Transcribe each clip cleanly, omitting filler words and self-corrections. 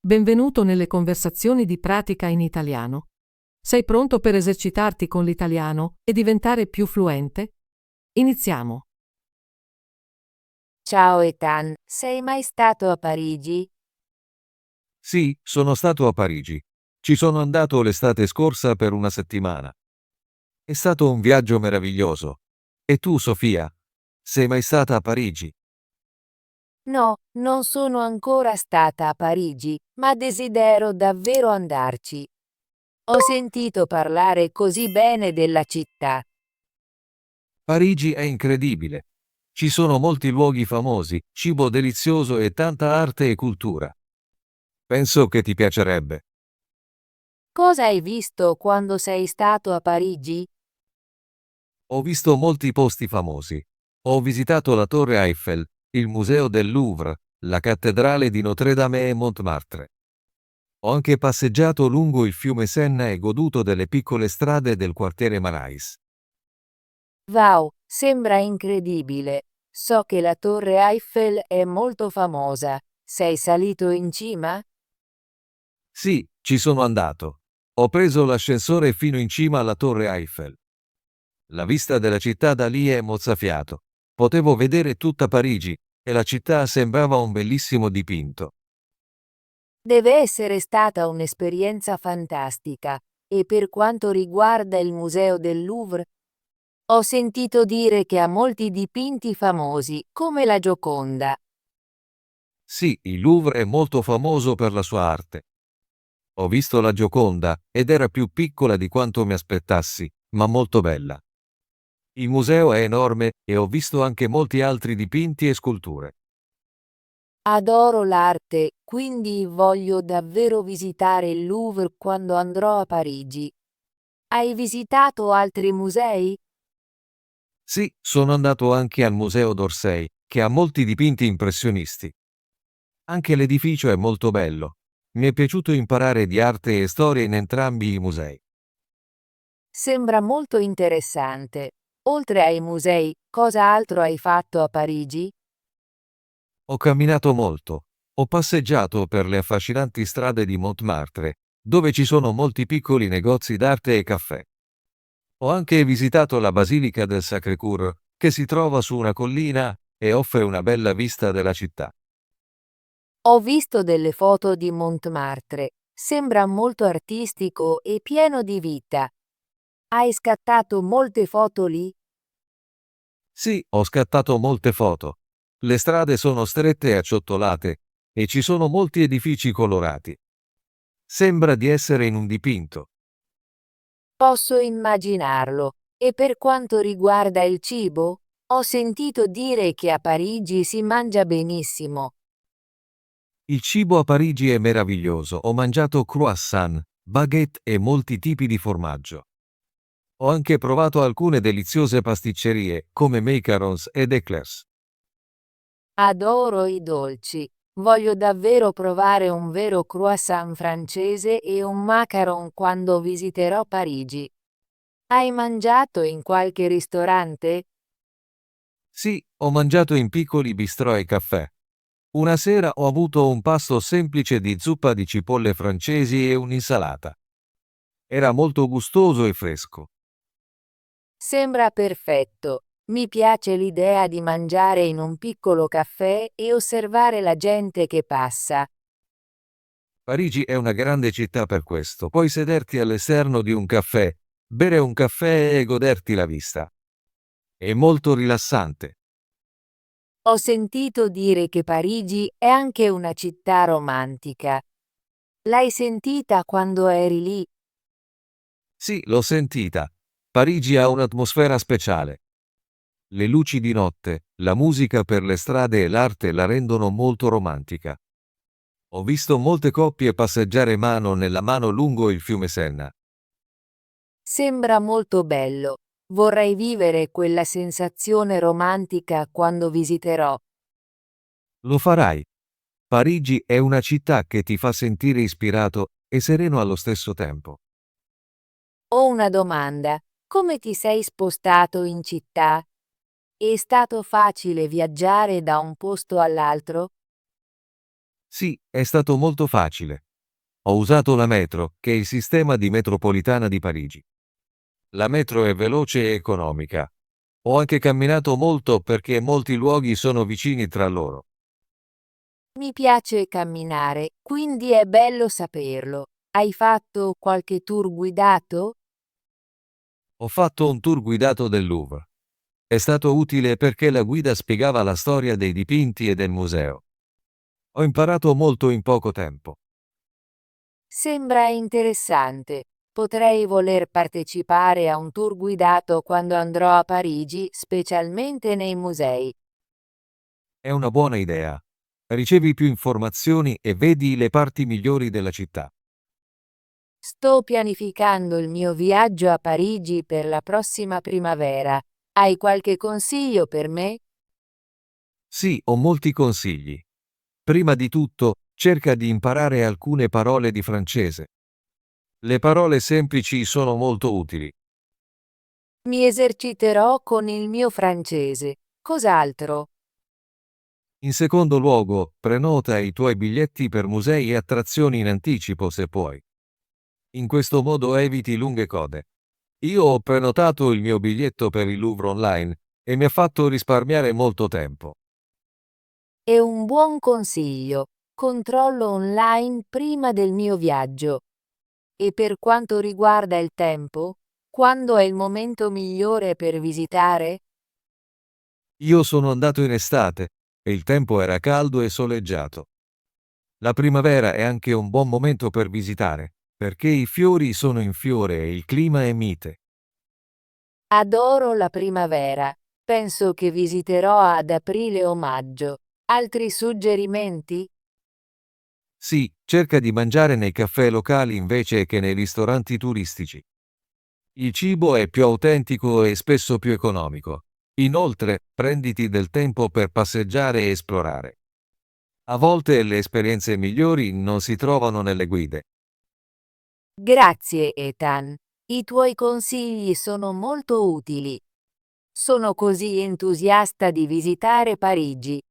Benvenuto nelle conversazioni di pratica in italiano. Sei pronto per esercitarti con l'italiano e diventare più fluente? Iniziamo. Ciao Ethan, sei mai stato a Parigi? Sì, sono stato a Parigi. Ci sono andato l'estate scorsa per una settimana. È stato un viaggio meraviglioso. E tu, Sofia? Sei mai stata a Parigi? No, non sono ancora stata a Parigi, ma desidero davvero andarci. Ho sentito parlare così bene della città. Parigi è incredibile. Ci sono molti luoghi famosi, cibo delizioso e tanta arte e cultura. Penso che ti piacerebbe. Cosa hai visto quando sei stato a Parigi? Ho visto molti posti famosi. Ho visitato la Torre Eiffel, il Museo del Louvre, la Cattedrale di Notre-Dame e Montmartre. Ho anche passeggiato lungo il fiume Senna e goduto delle piccole strade del quartiere Marais. Wow, sembra incredibile. So che la Torre Eiffel è molto famosa. Sei salito in cima? Sì, ci sono andato. Ho preso l'ascensore fino in cima alla Torre Eiffel. La vista della città da lì è mozzafiato. Potevo vedere tutta Parigi e la città sembrava un bellissimo dipinto. Deve essere stata un'esperienza fantastica. E per quanto riguarda il Museo del Louvre, ho sentito dire che ha molti dipinti famosi, come la Gioconda. Sì, il Louvre è molto famoso per la sua arte. Ho visto la Gioconda ed era più piccola di quanto mi aspettassi, ma molto bella. Il museo è enorme e ho visto anche molti altri dipinti e sculture. Adoro l'arte, quindi voglio davvero visitare il Louvre quando andrò a Parigi. Hai visitato altri musei? Sì, sono andato anche al Museo d'Orsay, che ha molti dipinti impressionisti. Anche l'edificio è molto bello. Mi è piaciuto imparare di arte e storia in entrambi i musei. Sembra molto interessante. Oltre ai musei, cosa altro hai fatto a Parigi? Ho camminato molto. Ho passeggiato per le affascinanti strade di Montmartre, dove ci sono molti piccoli negozi d'arte e caffè. Ho anche visitato la Basilica del Sacré-Cœur, che si trova su una collina e offre una bella vista della città. Ho visto delle foto di Montmartre. Sembra molto artistico e pieno di vita. Hai scattato molte foto lì? Sì, ho scattato molte foto. Le strade sono strette e acciottolate e ci sono molti edifici colorati. Sembra di essere in un dipinto. Posso immaginarlo. E per quanto riguarda il cibo? Ho sentito dire che a Parigi si mangia benissimo. Il cibo a Parigi è meraviglioso. Ho mangiato croissant, baguette e molti tipi di formaggio. Ho anche provato alcune deliziose pasticcerie, come macarons ed eclairs. Adoro i dolci. Voglio davvero provare un vero croissant francese e un macaron quando visiterò Parigi. Hai mangiato in qualche ristorante? Sì, ho mangiato in piccoli bistrò e caffè. Una sera ho avuto un pasto semplice di zuppa di cipolle francesi e un'insalata. Era molto gustoso e fresco. Sembra perfetto. Mi piace l'idea di mangiare in un piccolo caffè e osservare la gente che passa. Parigi è una grande città per questo. Puoi sederti all'esterno di un caffè, bere un caffè e goderti la vista. È molto rilassante. Ho sentito dire che Parigi è anche una città romantica. L'hai sentita quando eri lì? Sì, l'ho sentita. Parigi ha un'atmosfera speciale. Le luci di notte, la musica per le strade e l'arte la rendono molto romantica. Ho visto molte coppie passeggiare mano nella mano lungo il fiume Senna. Sembra molto bello. Vorrei vivere quella sensazione romantica quando visiterò. Lo farai. Parigi è una città che ti fa sentire ispirato e sereno allo stesso tempo. Ho una domanda. Come ti sei spostato in città? È stato facile viaggiare da un posto all'altro? Sì, è stato molto facile. Ho usato la metro, che è il sistema di metropolitana di Parigi. La metro è veloce e economica. Ho anche camminato molto perché molti luoghi sono vicini tra loro. Mi piace camminare, quindi è bello saperlo. Hai fatto qualche tour guidato? Ho fatto un tour guidato del Louvre. È stato utile perché la guida spiegava la storia dei dipinti e del museo. Ho imparato molto in poco tempo. Sembra interessante. Potrei voler partecipare a un tour guidato quando andrò a Parigi, specialmente nei musei. È una buona idea. Ricevi più informazioni e vedi le parti migliori della città. Sto pianificando il mio viaggio a Parigi per la prossima primavera. Hai qualche consiglio per me? Sì, ho molti consigli. Prima di tutto, cerca di imparare alcune parole di francese. Le parole semplici sono molto utili. Mi eserciterò con il mio francese. Cos'altro? In secondo luogo, prenota i tuoi biglietti per musei e attrazioni in anticipo se puoi. In questo modo eviti lunghe code. Io ho prenotato il mio biglietto per il Louvre online e mi ha fatto risparmiare molto tempo. È un buon consiglio. Controllo online prima del mio viaggio. E per quanto riguarda il tempo, quando è il momento migliore per visitare? Io sono andato in estate e il tempo era caldo e soleggiato. La primavera è anche un buon momento per visitare, perché i fiori sono in fiore e il clima è mite. Adoro la primavera. Penso che visiterò ad aprile o maggio. Altri suggerimenti? Sì, cerca di mangiare nei caffè locali invece che nei ristoranti turistici. Il cibo è più autentico e spesso più economico. Inoltre, prenditi del tempo per passeggiare e esplorare. A volte le esperienze migliori non si trovano nelle guide. Grazie, Ethan. I tuoi consigli sono molto utili. Sono così entusiasta di visitare Parigi.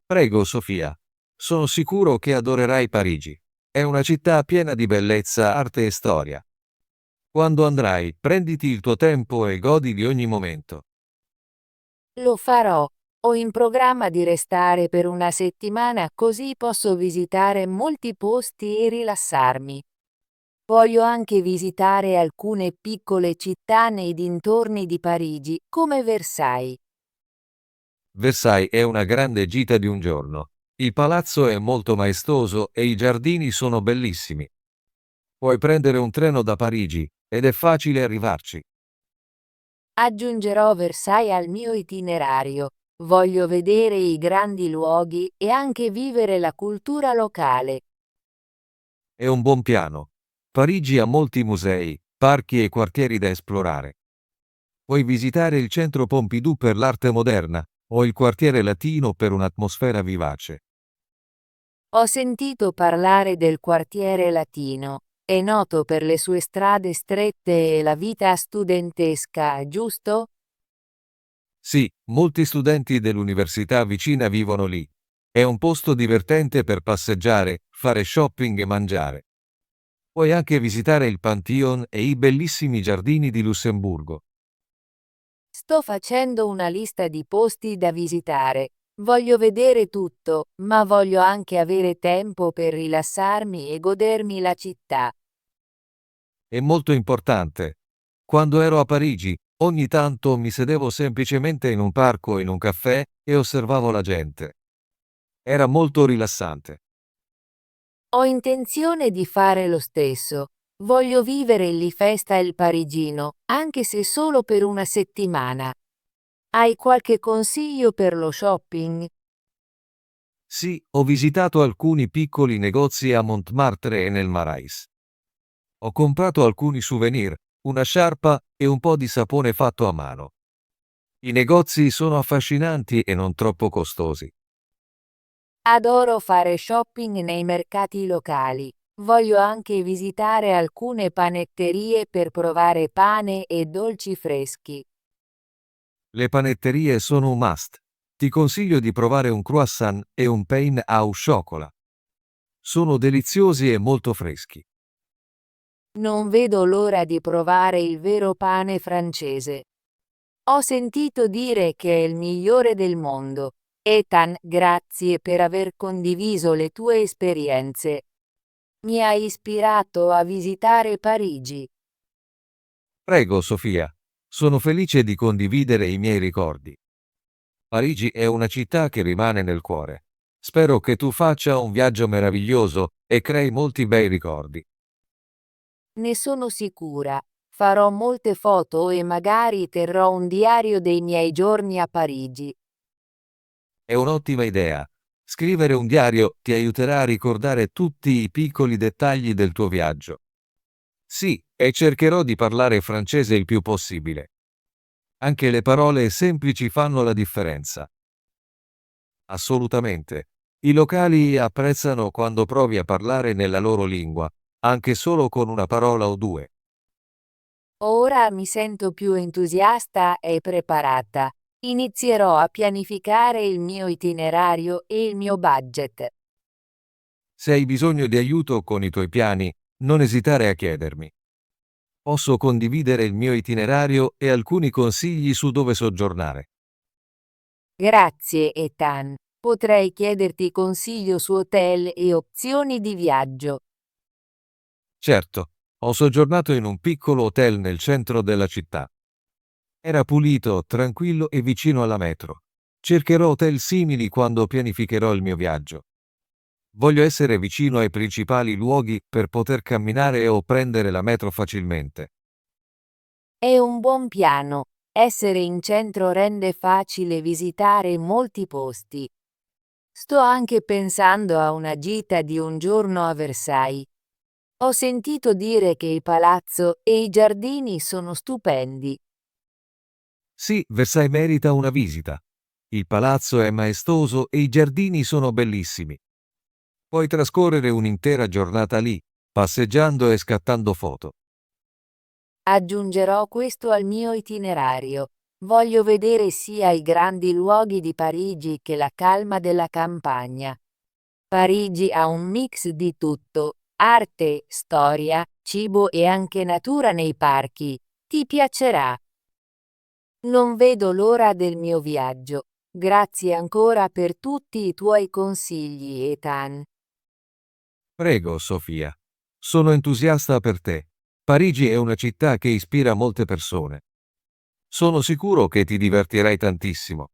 Prego, Sofia. Sono sicuro che adorerai Parigi. È una città piena di bellezza, arte e storia. Quando andrai, prenditi il tuo tempo e godi di ogni momento. Lo farò. Ho in programma di restare per una settimana così posso visitare molti posti e rilassarmi. Voglio anche visitare alcune piccole città nei dintorni di Parigi, come Versailles. Versailles è una grande gita di un giorno. Il palazzo è molto maestoso e i giardini sono bellissimi. Puoi prendere un treno da Parigi ed è facile arrivarci. Aggiungerò Versailles al mio itinerario. Voglio vedere i grandi luoghi e anche vivere la cultura locale. È un buon piano. Parigi ha molti musei, parchi e quartieri da esplorare. Puoi visitare il centro Pompidou per l'arte moderna o il quartiere latino per un'atmosfera vivace. Ho sentito parlare del quartiere latino. È noto per le sue strade strette e la vita studentesca, giusto? Sì, molti studenti dell'università vicina vivono lì. È un posto divertente per passeggiare, fare shopping e mangiare. Puoi anche visitare il Pantheon e i bellissimi giardini di Lussemburgo. Sto facendo una lista di posti da visitare. Voglio vedere tutto, ma voglio anche avere tempo per rilassarmi e godermi la città. È molto importante. Quando ero a Parigi, ogni tanto mi sedevo semplicemente in un parco o in un caffè e osservavo la gente. Era molto rilassante. Ho intenzione di fare lo stesso. Voglio vivere l'Ifestal parigino, anche se solo per una settimana. Hai qualche consiglio per lo shopping? Sì, ho visitato alcuni piccoli negozi a Montmartre e nel Marais. Ho comprato alcuni souvenir, una sciarpa e un po' di sapone fatto a mano. I negozi sono affascinanti e non troppo costosi. Adoro fare shopping nei mercati locali. Voglio anche visitare alcune panetterie per provare pane e dolci freschi. Le panetterie sono un must. Ti consiglio di provare un croissant e un pain au chocolat. Sono deliziosi e molto freschi. Non vedo l'ora di provare il vero pane francese. Ho sentito dire che è il migliore del mondo. Ethan, grazie per aver condiviso le tue esperienze. Mi hai ispirato a visitare Parigi. Prego, Sofia. Sono felice di condividere i miei ricordi. Parigi è una città che rimane nel cuore. Spero che tu faccia un viaggio meraviglioso e crei molti bei ricordi. Ne sono sicura. Farò molte foto e magari terrò un diario dei miei giorni a Parigi. È un'ottima idea. Scrivere un diario ti aiuterà a ricordare tutti i piccoli dettagli del tuo viaggio. Sì, e cercherò di parlare francese il più possibile. Anche le parole semplici fanno la differenza. Assolutamente. I locali apprezzano quando provi a parlare nella loro lingua, anche solo con una parola o due. Ora mi sento più entusiasta e preparata. Inizierò a pianificare il mio itinerario e il mio budget. Se hai bisogno di aiuto con i tuoi piani, non esitare a chiedermi. Posso condividere il mio itinerario e alcuni consigli su dove soggiornare. Grazie, Ethan. Potrei chiederti consiglio su hotel e opzioni di viaggio. Certo, ho soggiornato in un piccolo hotel nel centro della città. Era pulito, tranquillo e vicino alla metro. Cercherò hotel simili quando pianificherò il mio viaggio. Voglio essere vicino ai principali luoghi per poter camminare o prendere la metro facilmente. È un buon piano. Essere in centro rende facile visitare molti posti. Sto anche pensando a una gita di un giorno a Versailles. Ho sentito dire che il palazzo e i giardini sono stupendi. Sì, Versailles merita una visita. Il palazzo è maestoso e i giardini sono bellissimi. Puoi trascorrere un'intera giornata lì, passeggiando e scattando foto. Aggiungerò questo al mio itinerario. Voglio vedere sia i grandi luoghi di Parigi che la calma della campagna. Parigi ha un mix di tutto: arte, storia, cibo e anche natura nei parchi. Ti piacerà. Non vedo l'ora del mio viaggio. Grazie ancora per tutti i tuoi consigli, Ethan. Prego, Sofia. Sono entusiasta per te. Parigi è una città che ispira molte persone. Sono sicuro che ti divertirai tantissimo.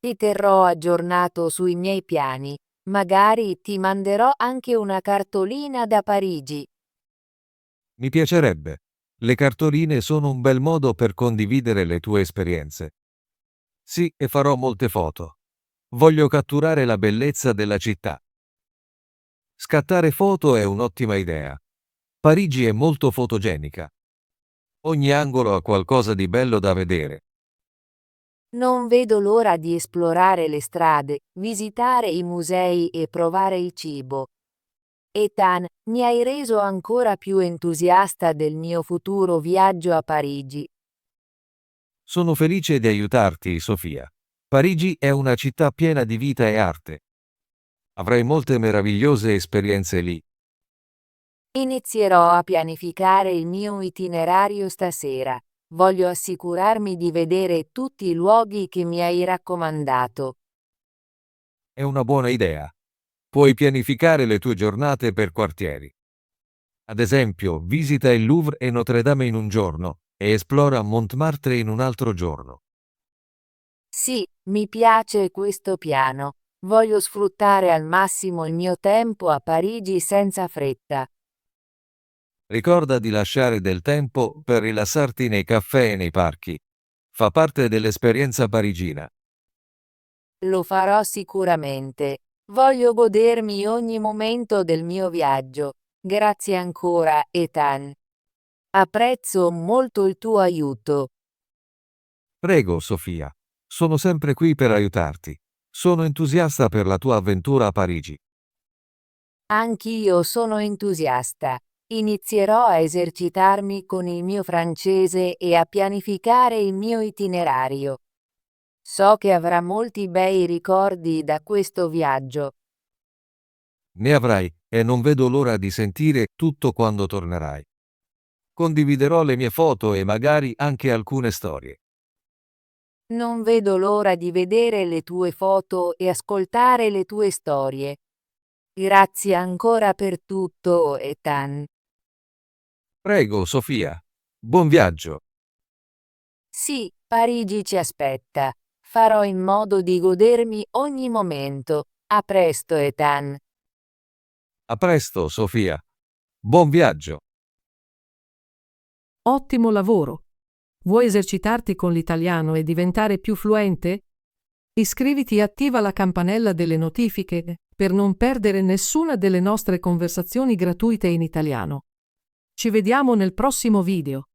Ti terrò aggiornato sui miei piani. Magari ti manderò anche una cartolina da Parigi. Mi piacerebbe. Le cartoline sono un bel modo per condividere le tue esperienze. Sì, e farò molte foto. Voglio catturare la bellezza della città. Scattare foto è un'ottima idea. Parigi è molto fotogenica. Ogni angolo ha qualcosa di bello da vedere. Non vedo l'ora di esplorare le strade, visitare i musei e provare il cibo. Ethan, mi hai reso ancora più entusiasta del mio futuro viaggio a Parigi. Sono felice di aiutarti, Sofia. Parigi è una città piena di vita e arte. Avrai molte meravigliose esperienze lì. Inizierò a pianificare il mio itinerario stasera. Voglio assicurarmi di vedere tutti i luoghi che mi hai raccomandato. È una buona idea. Puoi pianificare le tue giornate per quartieri. Ad esempio, visita il Louvre e Notre Dame in un giorno e esplora Montmartre in un altro giorno. Sì, mi piace questo piano. Voglio sfruttare al massimo il mio tempo a Parigi senza fretta. Ricorda di lasciare del tempo per rilassarti nei caffè e nei parchi. Fa parte dell'esperienza parigina. Lo farò sicuramente. Voglio godermi ogni momento del mio viaggio. Grazie ancora, Ethan. Apprezzo molto il tuo aiuto. Prego, Sofia. Sono sempre qui per aiutarti. Sono entusiasta per la tua avventura a Parigi. Anch'io sono entusiasta. Inizierò a esercitarmi con il mio francese e a pianificare il mio itinerario. So che avrà molti bei ricordi da questo viaggio. Ne avrai, e non vedo l'ora di sentire tutto quando tornerai. Condividerò le mie foto e magari anche alcune storie. Non vedo l'ora di vedere le tue foto e ascoltare le tue storie. Grazie ancora per tutto, Ethan. Prego, Sofia. Buon viaggio. Sì, Parigi ci aspetta. Farò in modo di godermi ogni momento. A presto, Ethan. A presto, Sofia. Buon viaggio. Ottimo lavoro! Vuoi esercitarti con l'italiano e diventare più fluente? Iscriviti e attiva la campanella delle notifiche per non perdere nessuna delle nostre conversazioni gratuite in italiano. Ci vediamo nel prossimo video.